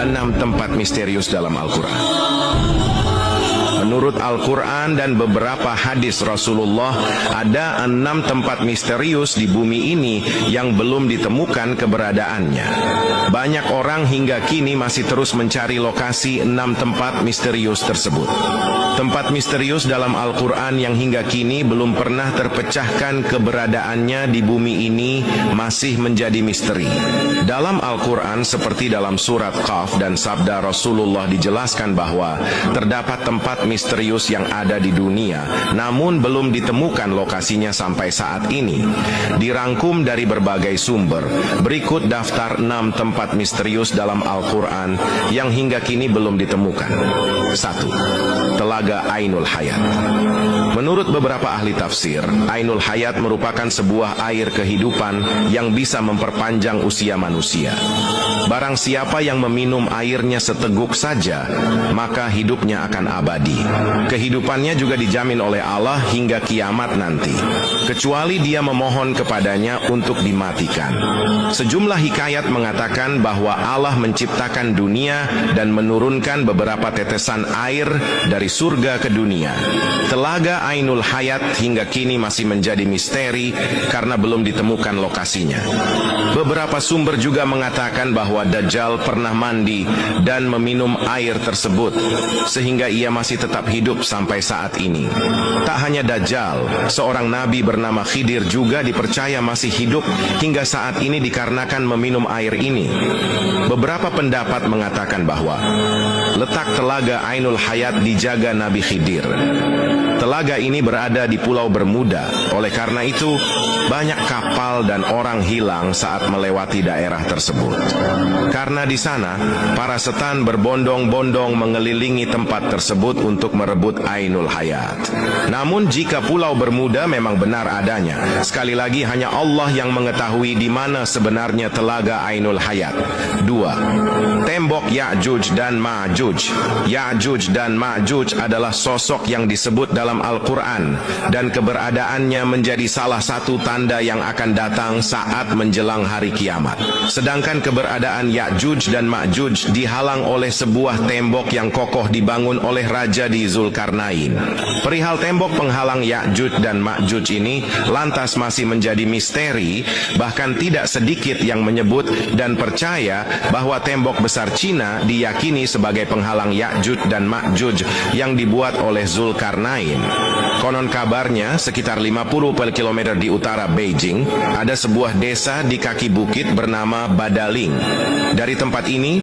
6 tempat misterius dalam Al-Quran. Menurut Al-Quran dan beberapa hadis Rasulullah, ada 6 tempat misterius di bumi ini yang belum ditemukan keberadaannya. Banyak orang hingga kini masih terus mencari lokasi 6 tempat misterius tersebut. Tempat misterius dalam Al-Quran yang hingga kini belum pernah terpecahkan keberadaannya di bumi ini masih menjadi misteri. Dalam Al-Quran seperti dalam surat Qaf dan sabda Rasulullah dijelaskan bahwa terdapat tempat misterius yang ada di dunia, namun belum ditemukan lokasinya sampai saat ini. Dirangkum dari berbagai sumber, berikut daftar 6 tempat misterius dalam Al-Quran yang hingga kini belum ditemukan. 1. Telaga Ainul Hayat. Menurut beberapa ahli tafsir, Ainul Hayat merupakan sebuah air kehidupan yang bisa memperpanjang usia manusia. Barang siapa yang meminum airnya seteguk saja, maka hidupnya akan abadi. Kehidupannya juga dijamin oleh Allah hingga kiamat nanti, kecuali dia memohon kepadanya untuk dimatikan. Sejumlah hikayat mengatakan bahwa Allah menciptakan dunia dan menurunkan beberapa tetesan air dari surga ke dunia. Telaga Ainul Hayat hingga kini masih menjadi misteri karena belum ditemukan lokasinya. Beberapa sumber juga mengatakan bahwa Dajjal pernah mandi dan meminum air tersebut, sehingga ia masih tetap hidup sampai saat ini. Tak hanya Dajjal, seorang nabi bernama Khidir juga dipercaya masih hidup hingga saat ini dikarenakan meminum air ini. Beberapa pendapat mengatakan bahwa letak telaga Ainul Hayat dijaga Nabi Khidir. Telaga ini berada di Pulau Bermuda. Oleh karena itu, banyak kapal dan orang hilang saat melewati daerah tersebut. Karena di sana, para setan berbondong-bondong mengelilingi tempat tersebut untuk merebut Ainul Hayat. Namun jika Pulau Bermuda memang benar adanya, sekali lagi hanya Allah yang mengetahui di mana sebenarnya telaga Ainul Hayat. 2. Tembok Ya'juj dan Ma'juj. Ya'juj dan Ma'juj adalah sosok yang disebut dalam Al-Quran, dan keberadaannya menjadi salah satu tanda yang akan datang saat menjelang hari kiamat. Sedangkan keberadaan Ya'juj dan Ma'juj dihalang oleh sebuah tembok yang kokoh dibangun oleh raja di Zulkarnain. Perihal tembok penghalang Ya'juj dan Ma'juj ini lantas masih menjadi misteri, bahkan tidak sedikit yang menyebut dan percaya bahwa tembok besar Cina diyakini sebagai penghalang Ya'juj dan Ma'juj yang dibuat oleh Zulkarnain. Konon kabarnya sekitar 50 km di utara Beijing ada sebuah desa di kaki bukit bernama Badaling. Dari tempat ini